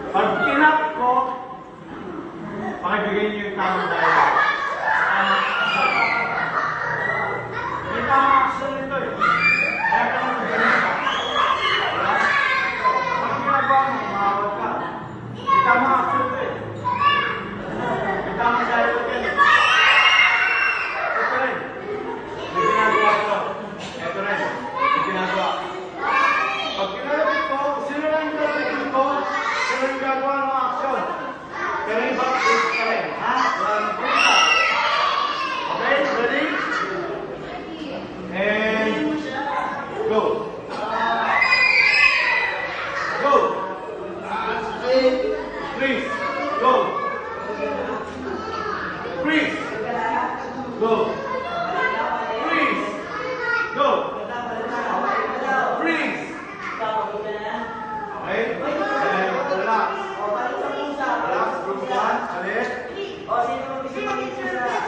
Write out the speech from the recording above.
Pag tinap ko, pakibigay niyo yung tamang dialogue. May tamang action nito eh. Kaya ka naman ganito. Diba? Pag ginagawa mo, umawag ka. May tamang action nito eh. May tamang dialogue yan eh. Ito rin. May ginagawa ko. Ito rin. May ginagawa. Pag kinalapit ko, sino lang yung kalapit ko, sino yung gagawa ng action. Pero yung back-face ka rin, ha? Wala nang punta. Okay, ready? And go. Go. Freeze. Go. Freeze. Go.